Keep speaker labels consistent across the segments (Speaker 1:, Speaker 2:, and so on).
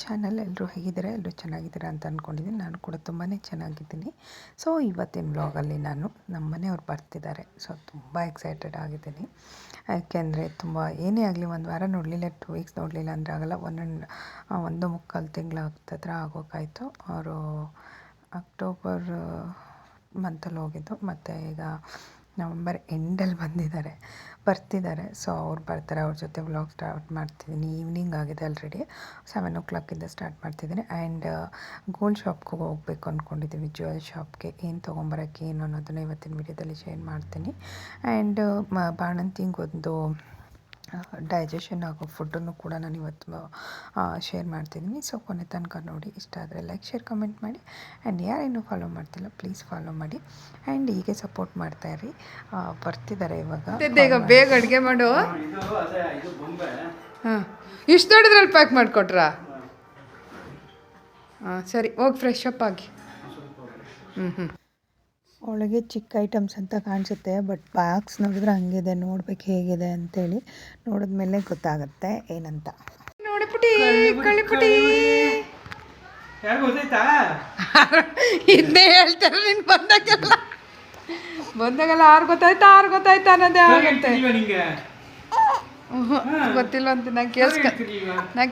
Speaker 1: Channel. ಎಲ್ಲರೂ ಹೇಗಿದ್ದೀರಾ? ಎಲ್ಲರೂ ಚೆನ್ನಾಗಿದ್ದೀರಾ ಅಂತ ಅಂದ್ಕೊಂಡಿದ್ದೀನಿ. ನಾನು ಕೂಡ ತುಂಬಾ ಚೆನ್ನಾಗಿದ್ದೀನಿ. ಸೊ ಇವತ್ತಿನ ವ್ಲಾಗಲ್ಲಿ ನಾನು ನಮ್ಮ ಮನೆಯವ್ರು ಬರ್ತಿದ್ದಾರೆ. ಸೊ ತುಂಬ ಎಕ್ಸೈಟೆಡ್ ಆಗಿದ್ದೀನಿ. ಯಾಕೆಂದರೆ ತುಂಬ ಏನೇ ಆಗಲಿ ಒಂದು ವಾರ ನೋಡಲಿಲ್ಲ, 2 ವೀಕ್ಸ್ ನೋಡಲಿಲ್ಲ ಅಂದರೆ ಆಗಲ್ಲ. 1.25 ತಿಂಗಳು ಹತ್ರ ಆಗೋಕ್ಕಾಯಿತು. ಅವರು ಅಕ್ಟೋಬರ್ ಮಂತಲ್ಲಿ ಹೋಗಿದ್ದು, ಮತ್ತು ಈಗ ನವಂಬರ್ ಎಂಡಲ್ಲಿ ಬರ್ತಿದ್ದಾರೆ. ಸೊ ಅವ್ರು ಬರ್ತಾರೆ, ಅವ್ರ ಜೊತೆ ವ್ಲಾಗ್ ಸ್ಟಾರ್ಟ್ ಮಾಡ್ತಿದ್ದೀನಿ. ಈವ್ನಿಂಗ್ ಆಗಿದೆ ಆಲ್ರೆಡಿ, 7 o'clock ಸ್ಟಾರ್ಟ್ ಮಾಡ್ತಿದ್ದೀನಿ. ಆ್ಯಂಡ್ ಗೋಲ್ಡ್ ಶಾಪ್ಗೆ ಹೋಗಬೇಕು ಅಂದ್ಕೊಂಡಿದ್ದೀವಿ. ಜ್ಯುವೆಲ್ ಶಾಪ್ಗೆ ಏನು ತೊಗೊಂಬರೋಕ್ಕೆ ಏನು ಅನ್ನೋದನ್ನು ಇವತ್ತಿನ ವಿಡಿಯೋದಲ್ಲಿ ಶೇರ್ ಮಾಡ್ತೀನಿ. ಆ್ಯಂಡ್ ಬಾಣಂತಿಗೆ ಒಂದು ಡೈಜೆಷನ್ ಆಗೋ ಫುಡ್ಡನ್ನು ಕೂಡ ನಾನು ಇವತ್ತು ಶೇರ್ ಮಾಡ್ತಿದ್ದೀನಿ. ಸೊ ಕೊನೆ ತನಕ ನೋಡಿ. ಇಷ್ಟ ಆದರೆ ಲೈಕ್, ಶೇರ್, ಕಮೆಂಟ್ ಮಾಡಿ. ಆ್ಯಂಡ್ ಯಾರೇನು ಫಾಲೋ ಮಾಡ್ತಿಲ್ಲ ಪ್ಲೀಸ್ ಫಾಲೋ ಮಾಡಿ. ಆ್ಯಂಡ್ ಹೀಗೆ ಸಪೋರ್ಟ್ ಮಾಡ್ತಾಯಿರಿ. ಬರ್ತಿದ್ದಾರೆ ಇವಾಗ.
Speaker 2: ಬೇಗ ಅಡುಗೆ ಮಾಡು. ಹಾಂ, ಇಷ್ಟು ದೊಡ್ಡದ್ರಲ್ಲಿ ಪ್ಯಾಕ್ ಮಾಡಿಕೊಟ್ರಾ? ಹಾಂ ಸರಿ, ಹೋಗಿ ಫ್ರೆಶ್ ಅಪ್ ಆಗಿ.
Speaker 1: ಒಳಗೆ ಚಿಕ್ಕ ಐಟಮ್ಸ್ ಅಂತ ಕಾಣಿಸುತ್ತೆ, ಬಟ್ ಬಾಕ್ಸ್ ನೋಡಿದ್ರೆ ಹಂಗಿದೆ. ನೋಡ್ಬೇಕು ಹೇಗಿದೆ ಅಂತೇಳಿ. ನೋಡಿದ್ಮೇಲೆ ಗೊತ್ತಾಗುತ್ತೆ ಏನಂತ.
Speaker 2: ನೋಡಿ ಪುಟಿ, ಕಳ್ಳಿಪುಟಿ ಇದನ್ನೇ ಹೇಳ್ತಾರೆ ನೀನು ಬಂದಾಗೆಲ್ಲ ಆರು ಗೊತ್ತಾಯ್ತಾ ಅನ್ನೋದೇ ಆಗುತ್ತೆ. ಗೊತ್ತಿಲ್ಲ ಅಂತ ನಾನು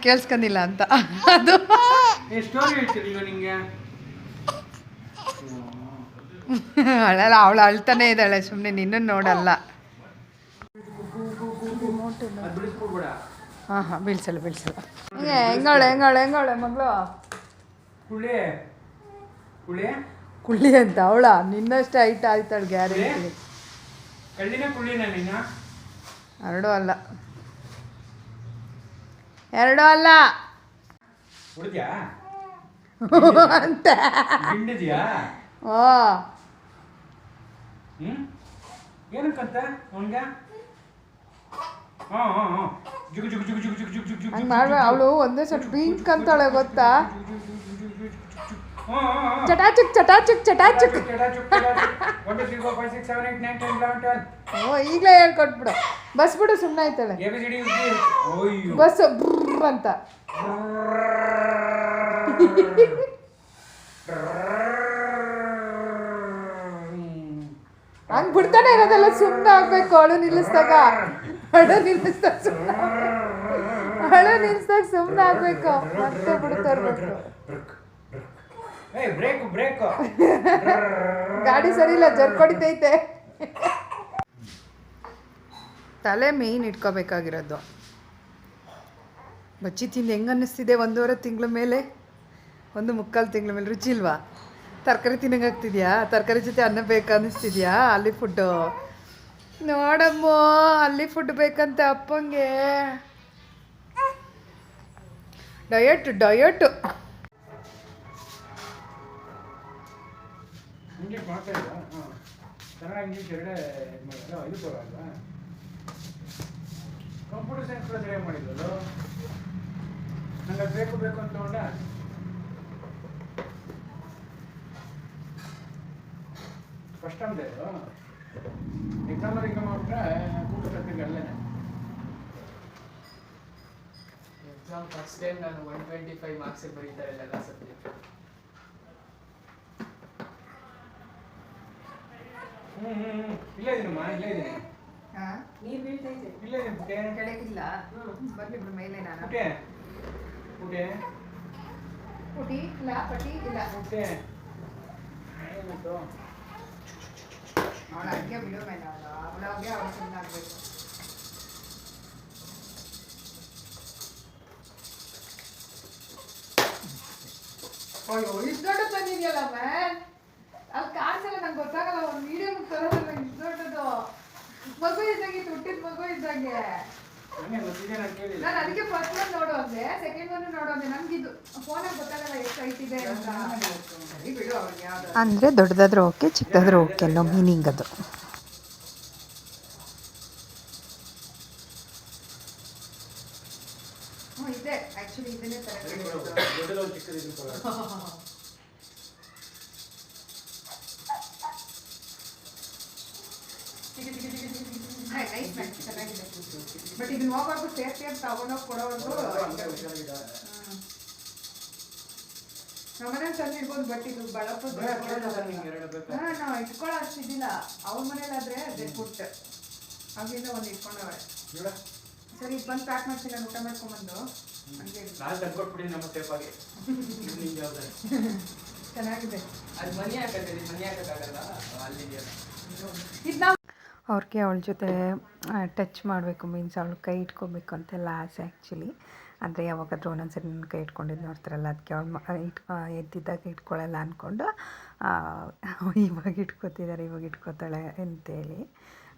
Speaker 2: ಕೇಳಿಸ್ಕೊಂಡಿಲ್ಲ ಅಂತ. ಅದು ಅಳಲ್ಲ, ಅವಳು ಅಳ್ತಾನೆ ಇದ್ದಾಳೆ, ಸುಮ್ಮನೆ ನಿನ್ನ ನೋಡಲ್ಲ. ಹಾಂ ಬೀಳ್ಸಲ್ಲ. ಹೆಂಗವಳೆ ಮಗಳು ಕುಳ್ಳಿ ಅಂತ ಅವಳ ನಿನ್ನಷ್ಟು ಹೈಟ್ ಆಯ್ತಾಳೆ ಗ್ಯಾರಂಟಿ. ಎರಡೂ ಅಲ್ಲ ಅಂತ.
Speaker 3: ಏನಕ್ಕಂತ ಅವನ್ಗೆ
Speaker 2: ಹಂಗೆ ಮಾಡ್ಬೇಡ. ಅವಳು ಒಂದೇ ಸ್ವಲ್ಪ ಪಿಂಕ್ ಅಂತಾಳೆ ಗೊತ್ತಾ? ಚಟಾಚುಕ್. ಓ ಈಗಲೇ ಹೇಳ್ಕೊಟ್ಬಿಡು. ಬಸ್ ಬಿಡು, ಸುಮ್ಮನೆ ಆಯ್ತಾಳೆ. ಬಸ್ ಅಂತ ಹಂಗೆ ಬಿಡ್ತಾನೆ ಇರೋದೆಲ್ಲ. ಸುಮ್ಮನೆ ಆಗ್ಬೇಕು. ಅಳು ನಿಲ್ಲಿಸ್ದಾಗ ಸುಮ್ಮನೆ ಆಗ್ಬೇಕು. ಮತ್ತೆ ಬಿಡ್ತಾ ಇರ್ಬೇಕು. ಗಾಡಿ ಸರಿ ಇಲ್ಲ, ಜರ್ಕೊಡಿತೈತೆ. ತಲೆ ಮೇಯ್ನ್ ಇಟ್ಕೋಬೇಕಾಗಿರೋದು. ಬಚ್ಚಿ ತಿಂದು ಹೆಂಗೆ ಅನ್ನಿಸ್ತಿದೆ? 1.5 ತಿಂಗಳ ಮೇಲೆ, 1.25 ತಿಂಗಳ ಮೇಲೆ. ರುಚಿ ಇಲ್ವಾ? ತರಕಾರಿ ತಿನ್ನಂಗಾಗ್ತಿದ್ಯಾ? ತರಕಾರಿ ಜೊತೆ ಅನ್ನ ಬೇಕು ಅನ್ನಿಸ್ತಿದ್ಯಾ? ಅಲ್ಲಿ ಫುಡ್ಡು ನೋಡಮ್ಮ, ಅಲ್ಲಿ ಫುಡ್ ಬೇಕಂತೆ ಅಪ್ಪಂಗೆ. ಡಯಟ್
Speaker 3: ಕಂಪ್ಯೂಟರ್ ಸೈನ್ಸ್ ಕೂಡ ಸರಿಯಾಗಿ ಮಾಡಿದ್ರು. ನಂಗೆ ಬೇಕು ಅಂತ ತಗೊಂಡ ಫಸ್ಟ್ ಟೈಮ್ ಇದು ಎಕ್ಸಾಮಲ್ಲಿ ಮಾಡ್ಬಿಟ್ರೆ ಕೂಟ ಅಲ್ಲೇ.
Speaker 4: ಎಕ್ಸಾಮ್ ಫಸ್ಟ್ ಟೈಮ್ ನಾನು 125 ಮಾರ್ಕ್ಸ್ ಬರೀತಾರೆ ಎಲ್ಲ ಸಬ್ಜೆಕ್ಟ್.
Speaker 3: ಇಲ್ಲೇ ಇದೀನಮ್ಮ, ಇಲ್ಲೇ ಇದೀನಿ.
Speaker 2: ನೀರು ಬೀಳ್ತೈತೆ.
Speaker 3: ಇಲ್ಲೇ ಇದೀನಿ ಪುಟ್ಟೆ.
Speaker 2: ಕೆಳಗಿಲ್ಲ, ಬರ್ಲಿ ಬಿಡು ಮೇಲೆ. ನಾನು
Speaker 3: ಪುಟ್ಟೆ
Speaker 2: ಪುಟಿ ಇಲ್ಲ, ಪಟಿ ಇಲ್ಲ.
Speaker 3: ಪುಟ್ಟೆ ಏನಾಯ್ತು?
Speaker 2: ಅವಳ ಹಂಗೆ ಬಿಡೋ ಮೇಲೆ ಅವಳಾಗೆ ಅವಳು ಸುಮ್ಮನೆ ಆಗ್ಬೇಕು. ಅಯ್ಯೋ ಇಷ್ಟು ದೊಡ್ಡ ಬಂದಿದೆಯಲ್ಲ ಮ್ಯಾನ್. ಅಲ್ಲಿ ಕಾಣಿಸಲ್ಲ, ನಂಗೆ ಗೊತ್ತಾಗಲ್ಲ. ಒಂದು ಮೀಡಿಯಮ್ ತರೋದಲ್ಲ ಇಷ್ಟು ದೊಡ್ಡದು. ಮಗು ಇದ್ದಂಗೆ, ಹುಟ್ಟಿದ ಮಗು ಇದ್ದಂಗೆ. ನಾನು ಅದಕ್ಕೆ ಫಸ್ಟ್ ಒನ್ ನೋಡು ಅಂದೆ, ಸೆಕೆಂಡ್ ಒನ್ ನೋಡು ಅಂದೆ. ನಮ್ಗಿದು ಫೋನಲ್ಲಿ ಗೊತ್ತಾಗಲ್ಲ ಎಷ್ಟು ಹೈಟ್ ಇದೆ ಅಂತ. ಬಿಡು ಅವ್ರಿಗೆ ಯಾವ್ದು
Speaker 1: ಅಂದರೆ ದೊಡ್ಡದಾದ್ರೂ ಓಕೆ, ಚಿಕ್ಕದಾದ್ರೂ ಓಕೆ ಅನ್ನೋ ಮೀನಿಂಗ್ ಅದು.
Speaker 2: ಇದೆ ಆ್ಯಕ್ಚುಲಿ ಇದನ್ನೇ ಚೆನ್ನಾಗಿದೆ. ಬಟ್ ಇದನ್ನ ಹೋಗ್ಬಾರ್ದು, ಸೇಫ್ಟಿ ಅಂತ ತಗೊಂಡೋಗಿ ಕೊಡೋವರೆಗೂ. ಮನೇಲಿ ತಂದು ಇಡ್ಬೋದು, ಬಟ್ ಇದು ಬಳಪದ
Speaker 4: ನಿಂಗೆ ಎರಡು ಬೇಕಾ?
Speaker 2: ನಾವು ಇಟ್ಕೊಳ್ಳೋ ಅಷ್ಟಿದ್ದಿಲ್ಲ. ಅವ್ರ ಮನೇಲಾದ್ರೆ ಅದೇ ಪುಟ್ಟ ಅಲ್ಲಿಂದ ಒಂದು ಇಟ್ಕೊಂಡವ್ರೆ.
Speaker 3: ನೋಡ
Speaker 2: ಸರಿ ಇದು ಬಂದು ಪ್ಯಾಕ್ ಮಾಡ್ತೀನಿ, ನಾನು ಊಟ ಮಾಡ್ಕೊಂಬಂದು ಹಂಗೆ ಇಡು.
Speaker 4: ನಾನು ತಂದ್ಕೊಟ್ಬಿಡಿ ನಮ್ಮ ಸೇಫಾಗಿ. ನಿನ್ ಜವಾಬ್ದಾರಿ.
Speaker 2: ಚೆನ್ನಾಗಿದೆ.
Speaker 4: ಅದು ಮನಿ ಹಾಕಂತೀರಿ, ಮನಿ ಹಾಕಕ್ಕಾಗಲ್ಲ ಅಲ್ಲಿದೆಯಲ್ಲ.
Speaker 2: ಇದು ನಾವು
Speaker 1: ಅವ್ರಿಗೆ ಅವಳ ಜೊತೆ ಟಚ್ ಮಾಡಬೇಕು, ಮೀನ್ಸ್ ಅವಳು ಕೈ ಇಟ್ಕೋಬೇಕು ಅಂತೆಲ್ಲ ಆಸೆ ಆ್ಯಕ್ಚುಲಿ. ಅಂದರೆ ಯಾವಾಗಾದ್ರೂ ಒಂದೊಂದ್ಸರಿ ನನ್ನ ಕೈ ಇಟ್ಕೊಂಡಿದ್ದು ನೋಡ್ತಾರಲ್ಲ, ಅದಕ್ಕೆ ಅವಳು ಎದ್ದಿದ್ದಾಗ ಇಟ್ಕೊಳ್ಳಲ್ಲ ಅಂದ್ಕೊಂಡು ಇವಾಗ ಇಟ್ಕೋತಾಳೆ ಅಂತೇಳಿ.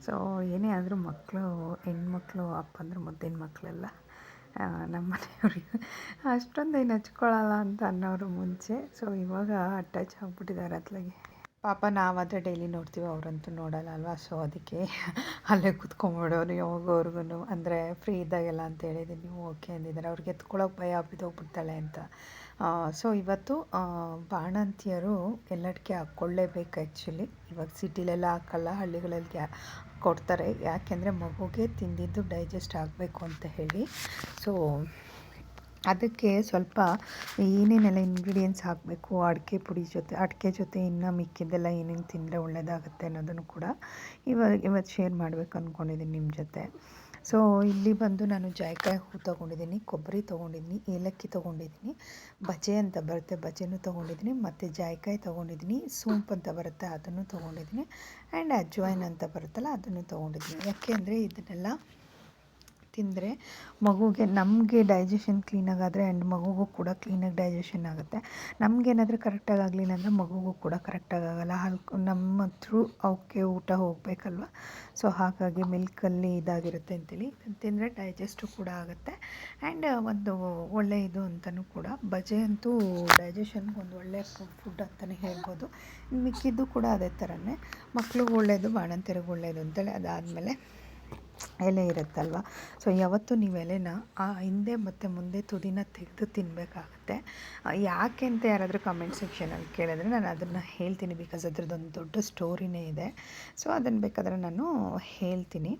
Speaker 1: ಸೊ ಏನೇ ಆದರೂ ಮಕ್ಕಳು, ಹೆಣ್ಮಕ್ಳು ಅಪ್ಪಂದ್ರೆ ಮುದ್ದಿನ ಮಕ್ಕಳೆಲ್ಲ. ನಮ್ಮ ಮನೆಯವ್ರಿಗೆ ಅಷ್ಟೊಂದೇನು ಹಚ್ಕೊಳ್ಳಲ್ಲ ಅಂತ ಅನ್ನೋರು ಮುಂಚೆ. ಸೊ ಇವಾಗ ಅಟ್ಯಾಚ್ ಆಗಿಬಿಟ್ಟಿದ್ದಾರೆ ಅತ್ಲಾಗೆ. ಪಾಪ ನಾವಾದರೆ ಡೈಲಿ ನೋಡ್ತೀವಿ, ಅವರಂತೂ ನೋಡಲ್ಲ ಅಲ್ವಾ. ಸೊ ಅದಕ್ಕೆ ಅಲ್ಲೇ ಕೂತ್ಕೊಂಡ್ಬಿಡೋರು ಯಾವಾಗವ್ರಿಗೂ, ಅಂದರೆ ಫ್ರೀ ಇದ್ದಾಗೆಲ್ಲ ಅಂತ ಹೇಳಿದ್ದೀನಿ. ನೀವು ಓಕೆ ಅಂದಿದ್ದಾರೆ. ಅವ್ರಿಗೆ ಎತ್ಕೊಳ್ಳೋಕೆ ಭಯ ಬಿದ್ದೋಗ್ಬಿಡ್ತಾಳೆ ಅಂತ. ಸೊ ಇವತ್ತು ಬಾಣಂತಿಯರು ಎಲ್ಲದಕ್ಕೆ ಹಾಕ್ಕೊಳ್ಳೇಬೇಕು ಆ್ಯಕ್ಚುಲಿ. ಇವಾಗ ಸಿಟಿಲೆಲ್ಲ ಹಾಕಲ್ಲ, ಹಳ್ಳಿಗಳಲ್ಲಿ ಕೊಡ್ತಾರೆ. ಯಾಕೆಂದರೆ ಮಗುಗೆ ತಿಂದಿದ್ದು ಡೈಜೆಸ್ಟ್ ಆಗಬೇಕು ಅಂತ ಹೇಳಿ. ಸೊ ಅದಕ್ಕೆ ಸ್ವಲ್ಪ ಏನೇನೆಲ್ಲ ಇಂಗ್ರೀಡಿಯೆಂಟ್ಸ್ ಹಾಕಬೇಕು, ಅಡಿಕೆ ಜೊತೆ ಇನ್ನು ಮಿಕ್ಕಿದ್ದೆಲ್ಲ ಏನೇನು ತಿಂದರೆ ಒಳ್ಳೆಯದಾಗುತ್ತೆ ಅನ್ನೋದನ್ನು ಕೂಡ ಇವತ್ತು ಶೇರ್ ಮಾಡಬೇಕು ಅಂದ್ಕೊಂಡಿದ್ದೀನಿ ನಿಮ್ಮ ಜೊತೆ. ಸೊ ಇಲ್ಲಿ ಬಂದು ನಾನು ಜಾಯಿಕಾಯಿ ಹೂ ತೊಗೊಂಡಿದ್ದೀನಿ, ಕೊಬ್ಬರಿ ತೊಗೊಂಡಿದ್ದೀನಿ, ಏಲಕ್ಕಿ ತೊಗೊಂಡಿದ್ದೀನಿ, ಬಜೆ ಅಂತ ಬರುತ್ತೆ ಬಜೆನೂ ತೊಗೊಂಡಿದ್ದೀನಿ, ಮತ್ತು ಜಾಯಿಕಾಯಿ ತೊಗೊಂಡಿದ್ದೀನಿ, ಸೂಂಪ್ ಅಂತ ಬರುತ್ತೆ ಅದನ್ನು ತೊಗೊಂಡಿದ್ದೀನಿ, ಆ್ಯಂಡ್ ಅಜ್ವಾಯಿನ್ ಅಂತ ಬರುತ್ತಲ್ಲ ಅದನ್ನು ತೊಗೊಂಡಿದ್ದೀನಿ. ಯಾಕೆ ಅಂದರೆ ಇದನ್ನೆಲ್ಲ ತಿಂದರೆ ಮಗುಗೆ, ನಮಗೆ ಡೈಜೆಷನ್ ಕ್ಲೀನಾಗಾದರೆ ಆ್ಯಂಡ್ ಮಗುಗೂ ಕೂಡ ಕ್ಲೀನಾಗಿ ಡೈಜೆಷನ್ ಆಗುತ್ತೆ. ನಮಗೇನಾದರೂ ಕರೆಕ್ಟಾಗಿ ಆಗಲಿಲ್ಲ ಅಂದರೆ ಮಗುಗೂ ಕೂಡ ಕರೆಕ್ಟಾಗಿ ಆಗೋಲ್ಲ. ನಮ್ಮ ಥ್ರೂ ಅವಕ್ಕೆ ಊಟ ಹೋಗಬೇಕಲ್ವ. ಸೊ ಹಾಗಾಗಿ ಮಿಲ್ಕಲ್ಲಿ ಇದಾಗಿರುತ್ತೆ ಅಂತೇಳಿ ತಿಂದರೆ ಡೈಜೆಸ್ಟು ಕೂಡ ಆಗುತ್ತೆ, ಆ್ಯಂಡ್ ಒಂದು ಒಳ್ಳೆ ಇದು ಅಂತಲೂ ಕೂಡ. ಬಜೆ ಅಂತೂ ಡೈಜೆಷನ್ಗೆ ಒಂದು ಒಳ್ಳೆಯ ಫುಡ್ ಅಂತಲೇ ಹೇಳ್ಬೋದು. ಮಿಕ್ಕಿದ್ದು ಕೂಡ ಅದೇ ಥರನೇ, ಮಕ್ಳಿಗೆ ಒಳ್ಳೆಯದು, ಬಾಣಂತಿಯರಿಗೆ ಒಳ್ಳೆಯದು ಅಂತೇಳಿ. ಅದಾದಮೇಲೆ ಎಲೆ ಇರುತ್ತಲ್ವ. ಸೊ ಯಾವತ್ತೂ ನೀವು ಎಲೆನ ಹಿಂದೆ ಮತ್ತು ಮುಂದೆ ತುದಿನ ತೆಗೆದು ತಿನ್ನಬೇಕಾಗತ್ತೆ. ಯಾಕೆ ಅಂತ ಯಾರಾದರೂ ಕಮೆಂಟ್ ಸೆಕ್ಷನಲ್ಲಿ ಕೇಳಿದ್ರೆ ನಾನು ಅದನ್ನು ಹೇಳ್ತೀನಿ, ಬಿಕಾಸ್ ಅದ್ರದ್ದೊಂದು ದೊಡ್ಡ ಸ್ಟೋರಿನೇ ಇದೆ. ಸೊ ಅದನ್ನು ಬೇಕಾದರೆ ನಾನು ಹೇಳ್ತೀನಿ.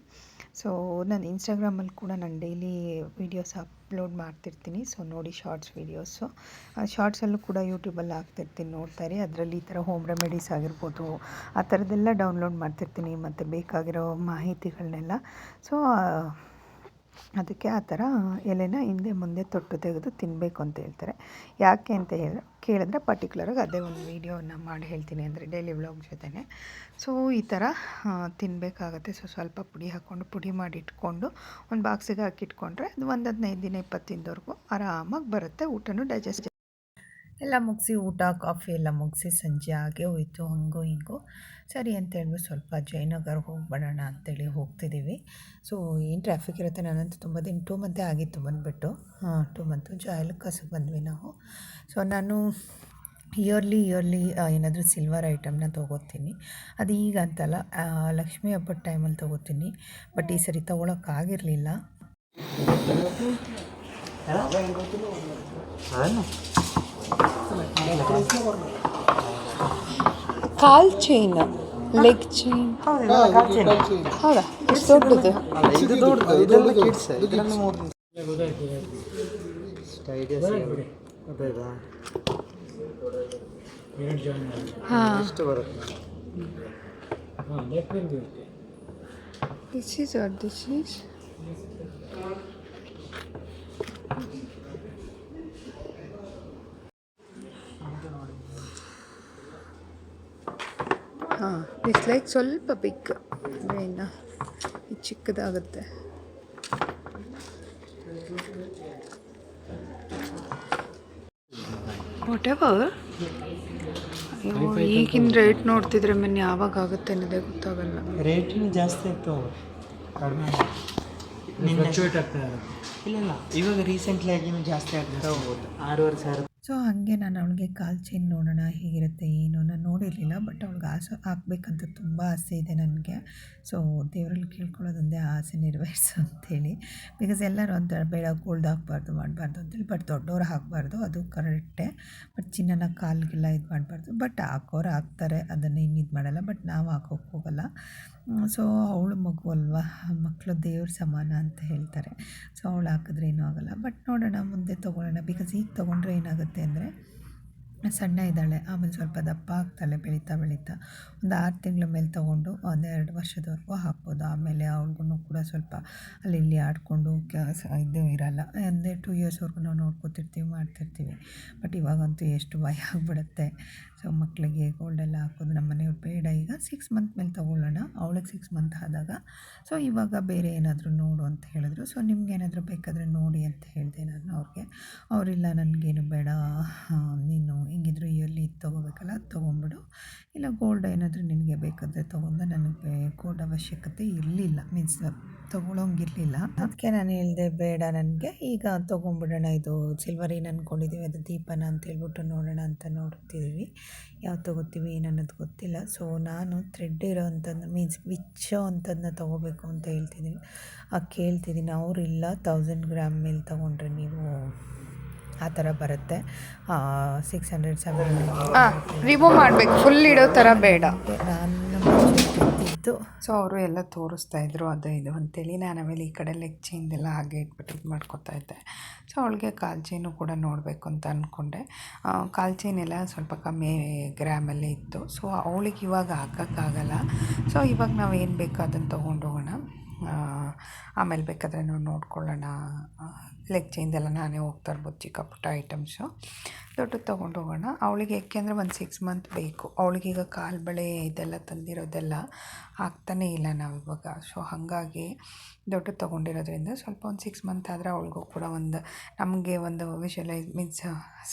Speaker 1: ಸೊ ನಾನು ಇನ್ಸ್ಟಾಗ್ರಾಮಲ್ಲಿ ಕೂಡ ನಾನು ಡೈಲಿ ವೀಡಿಯೋಸ್ ಅಪ್ಲೋಡ್ ಮಾಡ್ತಿರ್ತೀನಿ. ಸೊ ನೋಡಿ, ಶಾರ್ಟ್ಸ್ ವೀಡಿಯೋಸು, ಶಾರ್ಟ್ಸಲ್ಲೂ ಕೂಡ ಯೂಟ್ಯೂಬಲ್ಲಿ ಹಾಕ್ತಿರ್ತೀನಿ, ನೋಡ್ತಾಯಿರಿ. ಅದರಲ್ಲಿ ಈ ಥರ ಹೋಮ್ ರೆಮಿಡೀಸ್ ಆಗಿರ್ಬೋದು ಆ ಥರದ್ದೆಲ್ಲ ಡೌನ್ಲೋಡ್ ಮಾಡ್ತಿರ್ತೀನಿ, ಮತ್ತು ಬೇಕಾಗಿರೋ ಮಾಹಿತಿಗಳನ್ನೆಲ್ಲ. ಸೊ ಅದಕ್ಕೆ ಆ ಥರ ಎಲೆನ ಹಿಂದೆ ಮುಂದೆ ತೊಟ್ಟು ತೆಗೆದು ತಿನ್ನಬೇಕು ಅಂತ ಹೇಳ್ತಾರೆ. ಯಾಕೆ ಅಂತ ಕೇಳಿದ್ರೆ ಪರ್ಟಿಕ್ಯುಲರಾಗಿ ಅದೇ ಒಂದು ವೀಡಿಯೋನ ಮಾಡಿ ಹೇಳ್ತೀನಿ, ಅಂದರೆ ಡೈಲಿ ವ್ಲಾಗ್ ಜೊತೆನೆ. ಸೊ ಈ ಥರ ತಿನ್ನಬೇಕಾಗತ್ತೆ. ಸೊ ಸ್ವಲ್ಪ ಪುಡಿ ಹಾಕ್ಕೊಂಡು, ಪುಡಿ ಮಾಡಿ ಇಟ್ಕೊಂಡು ಒಂದು ಬಾಕ್ಸಿಗೆ ಹಾಕಿಟ್ಕೊಂಡ್ರೆ ಅದು ಒಂದು 15 ದಿನ 20 ದಿನದವರೆಗೂ ಆರಾಮಾಗಿ ಬರುತ್ತೆ. ಊಟನೂ ಡೈಜೆಸ್ಟ್ ಎಲ್ಲ ಮುಗಿಸಿ, ಊಟ ಕಾಫಿ ಎಲ್ಲ ಮುಗಿಸಿ ಸಂಜೆ ಆಗೇ ಹೋಯಿತು. ಹಂಗೋ ಹಿಂಗೋ ಸರಿ ಅಂತ ಹೇಳ್ಬಿಟ್ಟು ಸ್ವಲ್ಪ ಜಯನಗರ್ಗೆ ಹೋಗ್ಬಿಡೋಣ ಅಂತೇಳಿ ಹೋಗ್ತಿದ್ದೀವಿ. ಸೊ ಏನು ಟ್ರಾಫಿಕ್ ಇರುತ್ತೆ. ನಾನಂತೂ ತುಂಬ ದಿನ 2 ಮಂತೇ ಆಗಿತ್ತು ಬಂದುಬಿಟ್ಟು, 2 ಮಂತು ಜಾಯಲುಕಾಸಿಗೆ ಬಂದ್ವಿ ನಾವು. ಸೊ ನಾನು ಇಯರ್ಲಿ ಏನಾದರೂ ಸಿಲ್ವರ್ ಐಟಮ್ನ ತೊಗೋತೀನಿ. ಅದು ಈಗ ಅಂತಲ್ಲ, ಲಕ್ಷ್ಮೀ ಹಬ್ಬದ ಟೈಮಲ್ಲಿ ತೊಗೋತೀನಿ. ಬಟ್ ಈ ಸರಿ ತೊಗೊಳಕ್ಕಾಗಿರಲಿಲ್ಲ. ಕಾಲ್ ಚೈನ್, ಲೆಗ್ ಚೈನ್, ಹೌದಾ? ಎಷ್ಟು ದೊಡ್ಡದು? ಹಾಂ, this is what this is. ಹಾಂ, ಇಟ್ಸ್ ಲೈಕ್ ಸ್ವಲ್ಪ ಬಿಗ್, ಅಂದರೆ ಇನ್ನು ಇದು ಚಿಕ್ಕದಾಗುತ್ತೆ. Whatever. ಈಗಿನ ರೇಟ್ ನೋಡ್ತಿದ್ರೆ ಮೊನ್ನೆ ಯಾವಾಗ ಆಗುತ್ತೆ ಅನ್ನೋದೇ ಗೊತ್ತಾಗಲ್ಲ.
Speaker 5: ರೇಟಿನ ಜಾಸ್ತಿ ಆಗ್ತಾವೆ, ಕಡಿಮೆ ಇಲ್ಲ. ಇವಾಗ ರೀಸೆಂಟ್ಲಿ ಆಗಿನೂ ಜಾಸ್ತಿ ಆಗ್ತಾ ಹೋಗ್ಬೋದು, 6,500.
Speaker 1: ಸೊ ಹಾಗೆ ನಾನು ಅವಳಿಗೆ ಕಾಲ್ ಚೈನ್ ನೋಡೋಣ ಹೇಗಿರುತ್ತೆ ಏನು, ನಾನು ನೋಡಿರಲಿಲ್ಲ. ಬಟ್ ಅವ್ಳಿಗೆ ಹಾಕ್ಬೇಕಂತ ತುಂಬ ಆಸೆ ಇದೆ ನನಗೆ. ಸೊ ದೇವರಲ್ಲಿ ಕೇಳ್ಕೊಳ್ಳೋದೊಂದೇ ಆಸೆ ನೆರವೇರಿಸು ಅಂಥೇಳಿ. ಬಿಕಾಸ್ ಎಲ್ಲರೂ ಅಂತಾರೆ ಬೇಡ ಗೋಲ್ಡ್ ಹಾಕಬಾರ್ದು ಮಾಡಬಾರ್ದು ಅಂತೇಳಿ. ಬಟ್ ದೊಡ್ಡವ್ರು ಹಾಕಬಾರ್ದು, ಅದು ಕರೆಕ್ಟೇ. ಬಟ್ ಚಿನ್ನನ ಕಾಲಿಗೆಲ್ಲ ಇದು ಮಾಡಬಾರ್ದು. ಬಟ್ ಹಾಕೋರು ಹಾಕ್ತಾರೆ, ಅದನ್ನು ಏನು ಇದು ಮಾಡಲ್ಲ. ಬಟ್ ನಾವು ಹಾಕೋಕ್ಕೆ ಹೋಗಲ್ಲ. ಸೊ ಅವಳು ಮಗು ಅಲ್ವಾ, ಮಕ್ಕಳು ದೇವ್ರ ಸಮಾನ ಅಂತ ಹೇಳ್ತಾರೆ. ಸೊ ಅವಳು ಹಾಕಿದ್ರೆ ಏನೂ ಆಗೋಲ್ಲ. ಬಟ್ ನೋಡೋಣ ಮುಂದೆ ತೊಗೊಳ್ಳೋಣ. ಬಿಕಾಸ್ ಈಗ ತೊಗೊಂಡ್ರೆ ಏನಾಗುತ್ತೆ ಅಂದರೆ ಸಣ್ಣ ಇದ್ದಾಳೆ, ಆಮೇಲೆ ಸ್ವಲ್ಪ ದಪ್ಪ ಆಗ್ತಾಳೆ ಬೆಳೀತಾ ಬೆಳೀತಾ. ಒಂದು 6 ತಿಂಗಳ ಮೇಲೆ ತೊಗೊಂಡು ಒಂದು 2 ವರ್ಷದವರೆಗೂ ಹಾಕ್ಬೋದು. ಆಮೇಲೆ ಅವ್ಳಿಗೂ ಕೂಡ ಸ್ವಲ್ಪ ಅಲ್ಲಿ ಇಲ್ಲಿ ಆಡಿಕೊಂಡು ಇದು ಇರಲ್ಲ. ಅಂದರೆ 2 ಇಯರ್ಸ್ವರೆಗೂ ನಾವು ನೋಡ್ಕೊತಿರ್ತೀವಿ, ಮಾಡ್ತಿರ್ತೀವಿ. ಬಟ್ ಇವಾಗಂತೂ ಎಷ್ಟು ಭಯ ಆಗಿಬಿಡುತ್ತೆ. ಸೊ ಮಕ್ಕಳಿಗೆ ಗೋಲ್ಡೆಲ್ಲ ಹಾಕೋದು ನಮ್ಮ ಮನೆಯವ್ರು ಬೇಡ, ಈಗ 6 ಮಂತ್ ಮೇಲೆ ತೊಗೊಳ್ಳೋಣ, ಅವಳಿಗೆ 6 ಮಂತ್ ಆದಾಗ. ಸೊ ಇವಾಗ ಬೇರೆ ಏನಾದರೂ ನೋಡು ಅಂತ ಹೇಳಿದ್ರು. ಸೊ ನಿಮ್ಗೇನಾದರೂ ಬೇಕಾದರೆ ನೋಡಿ ಅಂತ ಹೇಳಿದೆ ನಾನು ಅವ್ರಿಗೆ. ಅವರಿಲ್ಲ, ನನಗೇನು ಬೇಡ, ನೀನು ಹಿಂಗಿದ್ರು ಇಯರ್ಲಿ ಇದು ತೊಗೋಬೇಕಲ್ಲ, ಅದು ತೊಗೊಂಬಿಡು, ಇಲ್ಲ ಗೋಲ್ಡ್ ಏನಾದರೂ ನಿನಗೆ ಬೇಕಾದರೆ ತೊಗೊಂಡು. ನನಗೆ ಗೋಲ್ಡ್ ಅವಶ್ಯಕತೆ ಇರಲಿಲ್ಲ, ಮೀನ್ಸ್ ತೊಗೊಳೋಂಗಿರಲಿಲ್ಲ. ಅದಕ್ಕೆ ನಾನು ಹೇಳಿದೆ ಬೇಡ ನನಗೆ, ಈಗ ತೊಗೊಂಬಿಡೋಣ, ಇದು ಸಿಲ್ವರ್ ಏನು ಅಂದ್ಕೊಂಡಿದ್ದೀವಿ, ಅದು ದೀಪನ ಅಂತ ಹೇಳ್ಬಿಟ್ಟು ನೋಡೋಣ ಅಂತ ನೋಡ್ತಿದ್ದೀವಿ. ಯಾವ್ದು ತೊಗೋತೀವಿ ಏನು ಅನ್ನೋದು ಗೊತ್ತಿಲ್ಲ. ಸೊ ನಾನು ಥ್ರೆಡ್ ಇರೋ ಅಂಥದ್ದು, ಮೀನ್ಸ್ ಬಿಚ್ಚೋ ಅಂಥದ್ದನ್ನ ತೊಗೋಬೇಕು ಅಂತ ಹೇಳ್ತಿದ್ದೀನಿ, ಕೇಳ್ತಿದ್ದೀನಿ. ಅವರಿಲ್ಲ 1000 ಗ್ರಾಮ್ ಮೇಲೆ ತೊಗೊಂಡ್ರೆ ನೀವು ಆ ಥರ ಬರುತ್ತೆ, 600 700
Speaker 2: ರಿಮೂವ್ ಮಾಡಬೇಕು, ಫುಲ್ ಇಡೋ ಥರ ಬೇಡ.
Speaker 1: ನಾನು ಇದ್ದು. ಸೊ ಅವರು ಎಲ್ಲ ತೋರಿಸ್ತಾ ಇದ್ರು ಅದು ಇದು ಅಂತೇಳಿ. ನಾನು ಆಮೇಲೆ ಈ ಕಡೆ ಲೆಗ್ ಚೈನ್ದೆಲ್ಲ ಹಾಗೆ ಇಟ್ಬಿಟ್ಟು ಇದು ಮಾಡ್ಕೊತಾ ಇದ್ದೆ. ಸೊ ಅವಳಿಗೆ ಕಾಲು ಚೈನು ಕೂಡ ನೋಡಬೇಕು ಅಂತ ಅಂದ್ಕೊಂಡೆ. ಕಾಲು ಚೈನ್ ಎಲ್ಲ ಸ್ವಲ್ಪ ಕಮ್ಮಿ ಗ್ರಾಮಲ್ಲೇ ಇತ್ತು. ಸೊ ಅವಳಿಗೆ ಇವಾಗ ಹಾಕೋಕ್ಕಾಗಲ್ಲ. ಸೊ ಇವಾಗ ನಾವು ಏನು ಬೇಕೋ ಅದನ್ನು ತೊಗೊಂಡು ಹೋಗೋಣ, ಆಮೇಲೆ ಬೇಕಾದರೆ ನಾವು ನೋಡ್ಕೊಳ್ಳೋಣ. ಲೆಗ್ ಚೈನ್ದೆಲ್ಲ ನಾನೇ ಹೋಗ್ತಾ ಇರ್ಬೋದು, ಚಿಕ್ಕ ಪುಟ್ಟ ಐಟಮ್ಸು. ದೊಡ್ಡದು ತೊಗೊಂಡು ಹೋಗೋಣ ಅವಳಿಗೆ, ಏಕೆಂದರೆ ಒಂದು 6 ಮಂತ್ ಬೇಕು ಅವಳಿಗೀಗ. ಕಾಲು ಬಳೆ ಇದೆಲ್ಲ ತಂದಿರೋದೆಲ್ಲ ಹಾಕ್ತಾನೇ ಇಲ್ಲ ನಾವಿವಾಗ. ಸೊ ಹಾಗಾಗಿ ದೊಡ್ಡದು ತೊಗೊಂಡಿರೋದ್ರಿಂದ ಸ್ವಲ್ಪ ಒಂದು 6 ಮಂತ್ ಆದರೆ ಅವಳಿಗೂ ಕೂಡ ಒಂದು ನಮಗೆ ಒಂದು ವಿಷುವಲೈಸ್, ಮೀನ್ಸ್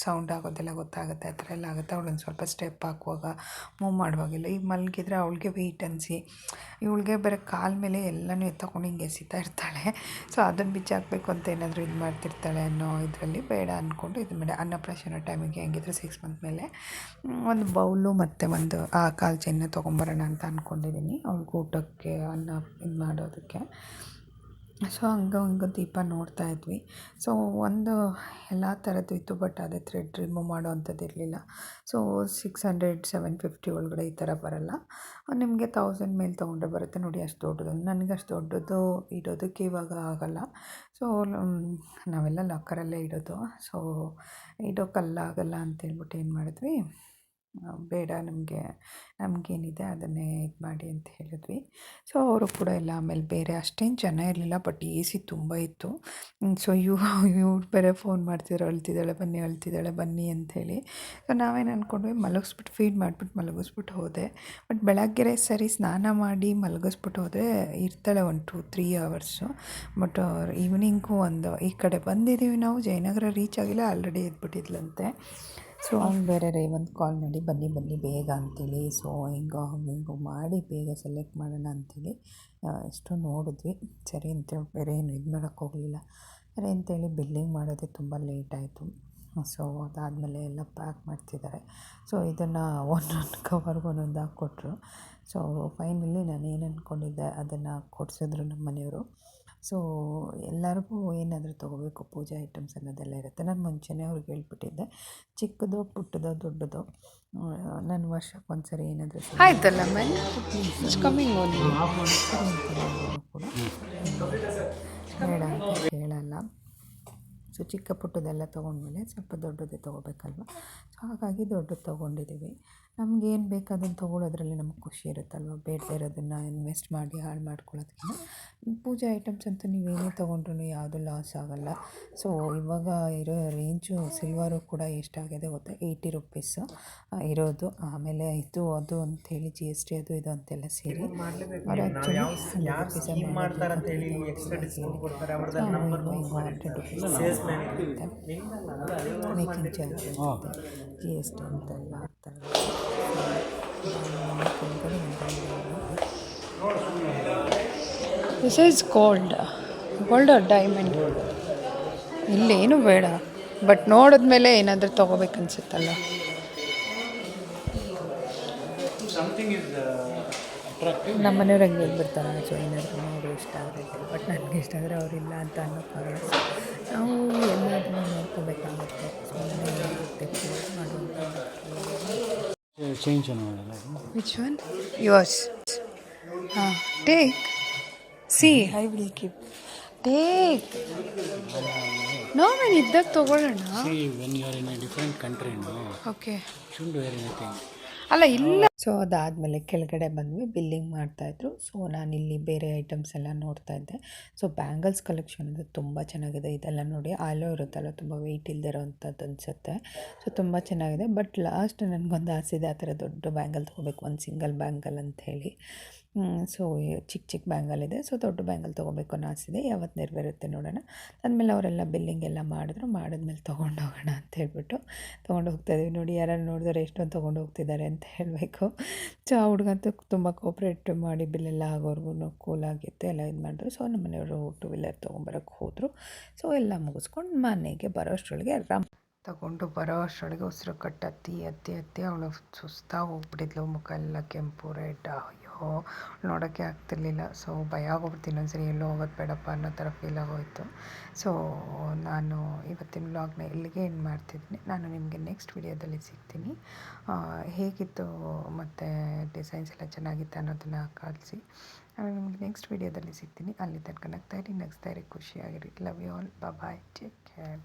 Speaker 1: ಸೌಂಡ್ ಆಗೋದೆಲ್ಲ ಗೊತ್ತಾಗುತ್ತೆ, ಆ ಥರ ಎಲ್ಲ ಆಗುತ್ತೆ. ಅವಳೊಂದು ಸ್ವಲ್ಪ ಸ್ಟೆಪ್ ಹಾಕುವಾಗ, ಮೂವ್ ಮಾಡುವಾಗಿಲ್ಲ. ಈಗ ಮಲಗಿದ್ರೆ ಅವಳಿಗೆ ವೆಯ್ಟ್ ಅನಿಸಿ, ಇವಳಿಗೆ ಬೇರೆ ಕಾಲ ಮೇಲೆ ಎಲ್ಲನೂ ಎತ್ತಕೊಂಡು ಹಿಂಗೆ ಎಸಿತಾ ಇರ್ತಾಳೆ. ಸೊ ಅದನ್ನು ಬಿಚ್ಚಾಕಬೇಕು ಅಂತ ಏನಾದರೂ ಇದು ಮಾಡ್ತಿರ್ತಾಳೆ ಅನ್ನೋ ಇದರಲ್ಲಿ ಬೇಡ ಅಂದ್ಕೊಂಡು ಇದು ಮಾಡಿ. ಅನ್ನಪ್ರಾಶನ ಟೈಮಿಗೆ ಹೆಂಗಿದ್ರೆ 6 ಮಂತ್ ಮೇಲೆ ಒಂದು ಬೌಲು ಮತ್ತು ಒಂದು ಆ ಕಾಲು ಚೈನ್ನ ತೊಗೊಂಬರೋಣ ಅಂತ ಅಂದ್ಕೊಂಡಿದ್ದೀನಿ, ಅವ್ಳಿಗೆ ಊಟಕ್ಕೆ ಅನ್ನ ಇದು ಮಾಡೋದಕ್ಕೆ. ಸೊ ಹಂಗೆ ದೀಪ ನೋಡ್ತಾ ಇದ್ವಿ. ಸೊ ಒಂದು ಎಲ್ಲ ಥರದ್ದು ಇತ್ತು, ಬಟ್ ಅದೇ ಥ್ರೆಡ್ ರಿಮೂವ್ ಮಾಡೋ ಅಂಥದ್ದು ಇರಲಿಲ್ಲ. ಸೊ 600 750 ಒಳಗಡೆ ಈ ಥರ ಬರೋಲ್ಲ, ನಿಮಗೆ 1000 ಮೇಲೆ ತೊಗೊಂಡ್ರೆ ಬರುತ್ತೆ. ನೋಡಿ ಅಷ್ಟು ದೊಡ್ಡದು, ನನಗೆ ಅಷ್ಟು ದೊಡ್ಡದು ಇಡೋದಕ್ಕೆ ಇವಾಗ ಆಗೋಲ್ಲ. ಸೊ ನಾವೆಲ್ಲ ಲಾಕರಲ್ಲೇ ಇಡೋದು. ಸೊ ಇಡೋಕ್ಕಲ್ಲಾಗಲ್ಲ ಅಂತೇಳ್ಬಿಟ್ಟು ಏನು ಮಾಡಿದ್ವಿ, ಬೇಡ ನಮಗೇನಿದೆ ಅದನ್ನೇ ಇದು ಮಾಡಿ ಅಂತ ಹೇಳಿದ್ವಿ. ಸೊ ಅವರು ಕೂಡ ಎಲ್ಲ ಆಮೇಲೆ ಬೇರೆ ಅಷ್ಟೇನು ಜನ ಇರಲಿಲ್ಲ, ಬಟ್ ಎ ಸಿ ತುಂಬ ಇತ್ತು. ಸೊ ಇವ್ರು ಬೇರೆ ಫೋನ್ ಮಾಡ್ತಿದ್ರು, ಅಳ್ತಿದ್ದಾಳೆ ಬನ್ನಿ ಅಂಥೇಳಿ. ಸೊ ನಾವೇನು ಅಂದ್ಕೊಂಡ್ವಿ, ಮಲಗಿಸ್ಬಿಟ್ಟು ಫೀಡ್ ಮಾಡಿಬಿಟ್ಟು ಮಲಗಿಸ್ಬಿಟ್ಟು ಹೋದೆ. ಬಟ್ ಬೆಳಗ್ಗೆ ಸರಿ ಸ್ನಾನ ಮಾಡಿ ಮಲಗಿಸ್ಬಿಟ್ಟು ಹೋದರೆ ಇರ್ತಾಳೆ ಒಂದು 2-3 ಅವರ್ಸು. ಬಟ್ ಈವ್ನಿಂಗು ಒಂದು ಈ ಕಡೆ ಬಂದಿದ್ದೀವಿ ನಾವು, ಜಯನಗರ ರೀಚ್ ಆಗಿಲ್ಲ, ಆಲ್ರೆಡಿ ಎದ್ಬಿಟ್ಟಿದ್ಲಂತೆ. ಸೊ ಅವ್ನು ಬೇರೆ ರೇವಂತ್ ಕಾಲ್ ಮಾಡಿ ಬನ್ನಿ ಬೇಗ ಅಂತೇಳಿ. ಸೊ ಹಿಂಗೋ ಮಾಡಿ ಬೇಗ ಸೆಲೆಕ್ಟ್ ಮಾಡೋಣ ಅಂಥೇಳಿ ಎಷ್ಟು ನೋಡಿದ್ವಿ. ಸರಿ ಅಂತೇಳಿ ಬೇರೆ ಏನು ಇದು ಮಾಡೋಕ್ಕೆ ಹೋಗಲಿಲ್ಲ. ಸರಿ ಅಂತೇಳಿ ಬಿಲ್ಲಿಂಗ್ ಮಾಡೋದೇ ತುಂಬ ಲೇಟ್ ಆಯಿತು. ಸೊ ಅದಾದಮೇಲೆ ಎಲ್ಲ ಪ್ಯಾಕ್ ಮಾಡ್ತಿದ್ದಾರೆ. ಸೊ ಇದನ್ನು ಒಂದೊಂದು ಕವರ್ಗೆ ಒಂದೊಂದು ಹಾಕ್ಕೊಟ್ರು. ಸೊ ಫೈನಲಿ ನಾನು ಏನು ಅಂದ್ಕೊಂಡಿದ್ದೆ ಅದನ್ನು ಕೊಡಿಸಿದ್ರು ನಮ್ಮ ಮನೆಯವರು. ಸೊ ಎಲ್ಲರಿಗೂ ಏನಾದರೂ ತೊಗೋಬೇಕು ಪೂಜೆ ಐಟಮ್ಸ್ ಅನ್ನೋದೆಲ್ಲ ಇರುತ್ತೆ. ನಾನು ಮುಂಚೆನೇ ಅವ್ರಿಗೆ ಹೇಳ್ಬಿಟ್ಟಿದ್ದೆ, ಚಿಕ್ಕದೋ ಪುಟ್ಟದೋ ದೊಡ್ಡದೋ ನಾನು ವರ್ಷಕ್ಕೆ ಒಂದು ಸರಿ ಏನಾದರೂ
Speaker 2: ಆಯ್ತಲ್ಲ ಮ್ಯಾಮ್, ಕಮ್ಮಿಂಗ್ ಓನ್ಲಿ
Speaker 1: ಕೂಡ ಬೇಡ ಅಂತ ಹೇಳಲ್ಲ. ಸೊ ಚಿಕ್ಕ ಪುಟ್ಟದೆಲ್ಲ ತೊಗೊಂಡ್ಮೇಲೆ ಸ್ವಲ್ಪ ದೊಡ್ಡದೇ ತೊಗೋಬೇಕಲ್ವ. ಸೊ ಹಾಗಾಗಿ ದೊಡ್ಡದು ತೊಗೊಂಡಿದ್ದೀವಿ. ನಮಗೇನು ಬೇಕು ಅದನ್ನು ತೊಗೊಳೋದ್ರಲ್ಲಿ ನಮ್ಗೆ ಖುಷಿ ಇರುತ್ತಲ್ವ, ಬೇಡದೇ ಇರೋದನ್ನು ಇನ್ವೆಸ್ಟ್ ಮಾಡಿ ಹಾಳು ಮಾಡ್ಕೊಳ್ಳೋದಕ್ಕಿಂತ. ಪೂಜೆ ಐಟಮ್ಸ್ ಅಂತೂ ನೀವೇನೇ ತೊಗೊಂಡ್ರೂ ಯಾವುದು ಲಾಸ್ ಆಗೋಲ್ಲ. ಸೊ ಇವಾಗ ಇರೋ ರೇಂಜು ಸಿಲ್ವರು ಕೂಡ ಎಷ್ಟಾಗಿದೆ ಗೊತ್ತಾ, 80 ರುಪೀಸು ಇರೋದು. ಆಮೇಲೆ ಇದು ಅದು ಅಂಥೇಳಿ GST ಅದು ಇದು ಅಂತೆಲ್ಲ ಸೇರಿ ಅವ್ರು ಆ್ಯಕ್ಚುಲಿ ಮೇಕಿಂಗ್ ಚಾರ್ಜ್ GST ಅಂತೆಲ್ಲ ಹಾಕ್ತಾರೆ.
Speaker 2: This is gold or diamond. ಇಲ್ಲೇನು ಬೇಡ, ಬಟ್ ನೋಡಿದ್ಮೇಲೆ ಏನಾದರೂ ತೊಗೋಬೇಕನ್ಸುತ್ತಲ್ಲ.
Speaker 1: ನಮ್ಮ ಮನೆಯವ್ರು ಹಂಗೆ ಹೇಳ್ಬಿಡ್ತಾರೆ, ಸೊ ಏನಾದರೂ ನೋಡಿ ಇಷ್ಟ ಆದರೆ, ಬಟ್ ನನಗೆ ಇಷ್ಟ ಆದರೆ ಅವರಿಲ್ಲ ಅಂತ ಅನ್ನೋಕ್ಕಾಗಲ್ಲ. ನಾವು ಎಲ್ಲದನ್ನು ನೋಡ್ಕೋಬೇಕಾಗುತ್ತೆ. ಸೊ ಮಾಡುವಂಥ
Speaker 3: ಚೇಂಜ್
Speaker 2: ವಿಚ್ ಒನ್ ಯುವರ್ಸ್? ಹಾಂ, take C I will give. Take ನಾವೇನು ಇದ್ದಾಗ ತೊಗೊಳ್ಳೋಣ.
Speaker 3: See, when you are in a different country, no,
Speaker 2: okay.
Speaker 3: shouldn't wear anything.
Speaker 2: ಅಲ್ಲ ಇಲ್ಲ.
Speaker 1: ಸೊ ಅದಾದಮೇಲೆ ಕೆಳಗಡೆ ಬಂದ್ವಿ, ಬಿಲ್ಲಿಂಗ್ ಮಾಡ್ತಾಯಿದ್ರು. ಸೊ ನಾನಿಲ್ಲಿ ಬೇರೆ ಐಟಮ್ಸ್ ಎಲ್ಲ ನೋಡ್ತಾ ಇದ್ದೆ. ಸೊ ಬ್ಯಾಂಗಲ್ಸ್ ಕಲೆಕ್ಷನ್ ಅಂದರೆ ತುಂಬ ಚೆನ್ನಾಗಿದೆ. ಇದೆಲ್ಲ ನೋಡಿ ಆಲೋ ಇರುತ್ತಲ್ಲ, ತುಂಬ ವೆಯ್ಟ್ ಇಲ್ಲದೆ ಇರೋವಂಥದ್ದು ಅನಿಸುತ್ತೆ. ಸೊ ತುಂಬ ಚೆನ್ನಾಗಿದೆ. ಬಟ್ ಲಾಸ್ಟ್ ನನಗೊಂದು ಆಸೆ ಇದೆ, ಆ ಥರ ದೊಡ್ಡ ಬ್ಯಾಂಗಲ್ ತೊಗೋಬೇಕು, ಒಂದು ಸಿಂಗಲ್ ಬ್ಯಾಂಗಲ್ ಅಂಥೇಳಿ. ಸೊ ಚಿಕ್ಕ ಚಿಕ್ಕ ಬ್ಯಾಂಗಲ್ ಇದೆ. ಸೊ ದೊಡ್ಡ ಬ್ಯಾಂಗಲ್ ತೊಗೋಬೇಕು ಅನ್ನೋ ಆಸೆ ಇದೆ. ಯಾವತ್ತು ನೆರವೇರುತ್ತೆ ನೋಡೋಣ. ಆದಮೇಲೆ ಅವರೆಲ್ಲ ಬಿಲ್ಲಿಂಗ್ ಎಲ್ಲ ಮಾಡಿದ್ಮೇಲೆ ತೊಗೊಂಡು ಹೋಗೋಣ ಅಂತ ಹೇಳ್ಬಿಟ್ಟು ತೊಗೊಂಡು ಹೋಗ್ತಾಯಿದ್ವಿ. ನೋಡಿ ಯಾರು ನೋಡಿದ್ರೆ ಎಷ್ಟೊಂದು ತೊಗೊಂಡು ಹೋಗ್ತಿದ್ದಾರೆ ಅಂತ ಹೇಳಬೇಕು. ಸೊ ಆ ಹುಡುಗಂತೂ ತುಂಬ ಕೋಪ್ರೇಟ್ ಮಾಡಿ ಬಿಲ್ಲೆಲ್ಲ ಆಗೋರ್ಗು ಕೂಲಾಗಿತ್ತು, ಎಲ್ಲ ಇದು ಮಾಡಿದ್ರು. ಸೊ ನಮ್ಮ ಮನೆಯವರು 2 ವೀಲರ್ ತೊಗೊಂಬರೋಕ್ಕೆ ಹೋದರು. ಸೊ ಎಲ್ಲ ಮುಗಿಸ್ಕೊಂಡು ಮನೆಗೆ ಬರೋಷ್ಟರೊಳಗೆ ತಗೊಂಡು ಬರೋ ಅಷ್ಟರೊಳಗೆ ಉಸಿರು ಕಟ್ಟು ಹತ್ತಿ ಅವಳು ಸುಸ್ತಾಗಿ ಹೋಗ್ಬಿಟ್ಟಿದ್ಲು. ಮುಖ ಎಲ್ಲ ಕೆಂಪು ರೆಡ್, ಅಯ್ಯೋ ನೋಡೋಕ್ಕೆ ಆಗ್ತಿರ್ಲಿಲ್ಲ. ಸೊ ಭಯ ಆಗೋಗ್ಬಿಡ್ತು, ಇನ್ನೊಂದ್ಸರಿ ಎಲ್ಲೋ ಹೋಗೋದು ಬೇಡಪ್ಪ ಅನ್ನೋ ಥರ ಫೀಲ್ ಆಗೋಯಿತು. ಸೊ ನಾನು ಇವತ್ತಿನ ವ್ಲಾಗ್ನ ಇಲ್ಲಿಗೆ ಎಂಡ್ ಮಾಡ್ತಿದ್ದೀನಿ. ನಾನು ನಿಮಗೆ ನೆಕ್ಸ್ಟ್ ವಿಡಿಯೋದಲ್ಲಿ ಸಿಗ್ತೀನಿ. ಹೇಗಿತ್ತು ಮತ್ತು ಡಿಸೈನ್ಸ್ ಎಲ್ಲ ಚೆನ್ನಾಗಿತ್ತು ಅನ್ನೋದನ್ನು ಕಳಿಸಿ. ನಾನು ನಿಮಗೆ ನೆಕ್ಸ್ಟ್ ವಿಡಿಯೋದಲ್ಲಿ ಸಿಗ್ತೀನಿ. ಅಲ್ಲಿ ತನಕ ನಗ್ತಾಯಿರಿ, ಖುಷಿಯಾಗಿರಿ. Love you all, bye, take care.